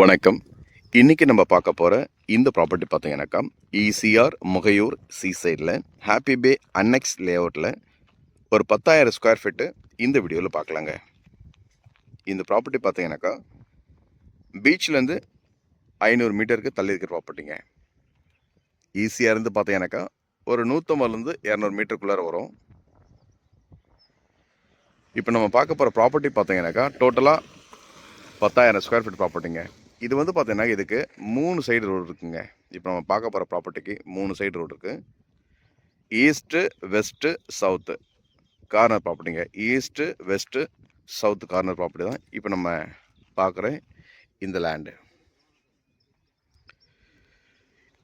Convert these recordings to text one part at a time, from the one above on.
வணக்கம். இன்னைக்கு நம்ம பார்க்க போற இந்த ப்ராப்பர்ட்டி பார்த்தீங்கன்னாக்கா, ஈசிஆர் முகையூர் சீசைடில் ஹாப்பி பே அன்னெக்ஸ் லேஅவுட்டில் ஒரு 10,000 ஸ்கொயர் ஃபீட்டு இந்த வீடியோவில் பார்க்கலாங்க. இந்த ப்ராப்பர்ட்டி பார்த்தீங்கன்னாக்கா, பீச்லேருந்து 500 மீட்டருக்கு தள்ளி இருக்கிற ப்ராப்பர்ட்டிங்க. ஈஸியாக இருந்து பார்த்தீங்கன்னாக்கா, ஒரு 150லேருந்து 200 மீட்டருக்குள்ளார வரும். இப்போ நம்ம பார்க்க போகிற ப்ராப்பர்ட்டி பார்த்தீங்கன்னாக்கா, டோட்டலாக 10,000 ஸ்கொயர் ஃபீட் ப்ராப்பர்ட்டிங்க. இது வந்து பார்த்தீங்கன்னா, இதுக்கு 3 சைடு ரோடு இருக்குங்க. இப்போ நம்ம பார்க்க போகிற ப்ராப்பர்ட்டிக்கு 3 சைடு ரோடு இருக்குது. ஈஸ்ட்டு, வெஸ்ட்டு, சவுத்து கார்னர் ப்ராப்பர்ட்டிங்க. East, west, south corner property தான் இப்போ நம்ம பார்க்குற இந்த லேண்டு.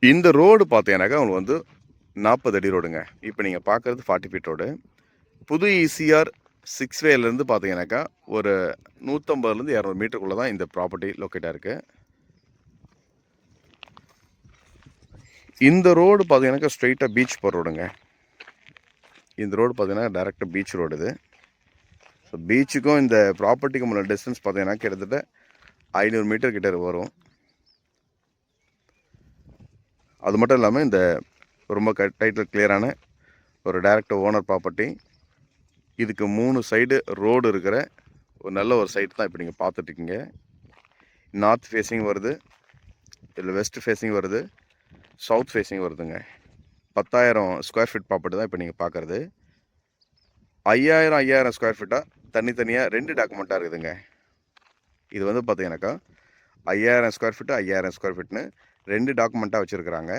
இந்த ரோடு பார்த்தீங்கன்னாக்கா உங்களுக்கு வந்து 40 அடி ரோடுங்க. இப்போ நீங்கள் பார்க்குறது 40 ஃபீட் ரோடு. புது ஈசிஆர் 6 வேலேருந்து பார்த்தீங்கன்னாக்கா ஒரு 150லேருந்து 200 மீட்டருக்குள்ளே தான் இந்த ப்ராப்பர்ட்டி லொக்கேட்டாக இருக்குது. இந்த ரோடு பார்த்தீங்கன்னாக்கா ஸ்ட்ரெயிட்டாக பீச் போகிற ரோடுங்க. இந்த ரோடு பார்த்தீங்கன்னா டைரெக்டாக பீச் ரோடு இது. ஸோ பீச்சுக்கும் இந்த ப்ராப்பர்ட்டிக்கும் உள்ள டிஸ்டன்ஸ் பார்த்தீங்கன்னா கிட்டத்தட்ட 500 மீட்டர் கிட்ட வரும். அது மட்டும் இல்லாமல் இந்த ரொம்ப டைட்டில் கிளியரான ஒரு டைரக்ட் ஓனர் ப்ராப்பர்ட்டி. இதுக்கு 3 சைடு ரோடு இருக்கிற ஒரு நல்ல ஒரு சைட் தான் இப்போ நீங்கள் பார்த்துட்ருக்கீங்க. நார்த் ஃபேஸிங் வருது, இதில் வெஸ்ட் ஃபேஸிங் வருது, சவுத் ஃபேஸிங் வருதுங்க. 10,000 ஸ்கொயர் ஃபீட் ப்ராப்பர்ட்டி தான் இப்போ நீங்கள் பார்க்குறது. 5,000 ஸ்கொயர் ஃபீட்டாக தனித்தனியாக 2 டாக்குமெண்ட்டாக இருக்குதுங்க. இது வந்து பார்த்தீங்கன்னாக்கா 5,000 ஸ்கொயர் ஃபீட்டு 5,000 ஸ்கொயர் ஃபீட்னு 2 டாக்குமெண்ட்டாக வச்சுருக்குறாங்க.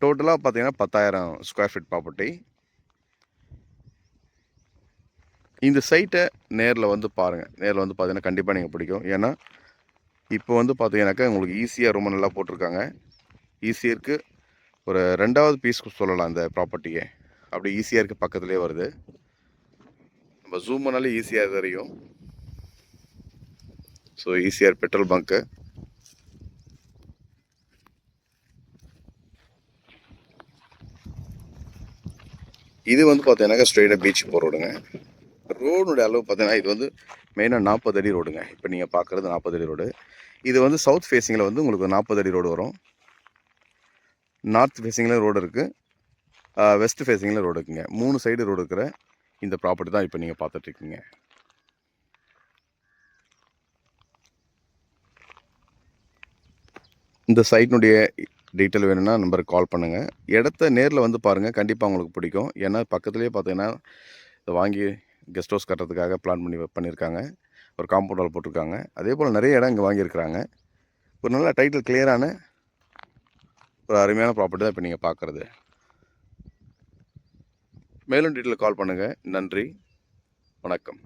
டோட்டலாக பார்த்தீங்கன்னா 10,000 ஸ்கொயர் ஃபீட் ப்ராப்பர்ட்டி. இந்த சைட்டை நேரில் வந்து பாருங்கள். நேரில் வந்து பார்த்தீங்கன்னா கண்டிப்பாக நீங்கள் பிடிக்கும். ஏன்னா இப்போ வந்து பார்த்தீங்கன்னாக்கா உங்களுக்கு ஈஸியாக ரொம்ப நல்லா போட்டிருக்காங்க. ஈஸியருக்கு ஒரு 2வது பீஸ்க்கு சொல்லலாம் இந்த ப்ராப்பர்ட்டியை. அப்படி ஈஸியாக இருக்குது, பக்கத்துலேயே வருது. நம்ம ஜூம் பண்ணாலே ஈஸியாக தெரியும். ஸோ ஈஸியாக பெட்ரோல் பங்க்கு. இது வந்து பார்த்தீங்கன்னாக்கா ஸ்ட்ரெயிட்டாக பீச்சுக்கு போகிற ரோடுங்க. ரோடுடைய அளவு பார்த்தீங்கன்னா இது வந்து மெயினாக 40 அடி ரோடுங்க. இப்போ நீங்கள் பார்க்குறது 40 அடி ரோடு. இது வந்து சவுத் ஃபேஸிங்கில் வந்து உங்களுக்கு 40 அடி ரோடு வரும். நார்த் ஃபேஸிங்கில் ரோடு இருக்குது, வெஸ்ட் ஃபேஸிங்கில் ரோடு இருக்குங்க. 3 சைடு ரோடு இருக்கிற இந்த ப்ராப்பர்ட்டி தான் இப்போ நீங்கள் பார்த்துட்ருக்கீங்க. இந்த சைட்டினுடைய டீட்டெயில் வேணும்னா நம்பருக்கு கால் பண்ணுங்கள். இடத்த நேரில் வந்து பாருங்கள், கண்டிப்பாக உங்களுக்கு பிடிக்கும். ஏன்னா பக்கத்துலேயே பார்த்தீங்கன்னா இதை வாங்கி கெஸ்ட் ஹவுஸ் கட்டுறதுக்காக பிளான் பண்ணியிருக்காங்க. ஒரு காம்பவுண்ட் வால் போட்டிருக்காங்க. அதே போல் நிறைய இடம் இங்கே வாங்கியிருக்கிறாங்க. ஒரு நல்ல டைட்டில் கிளியரான ஒரு அருமையான ப்ராப்பர்ட்டி தான் இப்போ நீங்கள் பார்க்குறது. மேலும் டீட்டெயில் கால் பண்ணுங்கள். நன்றி, வணக்கம்.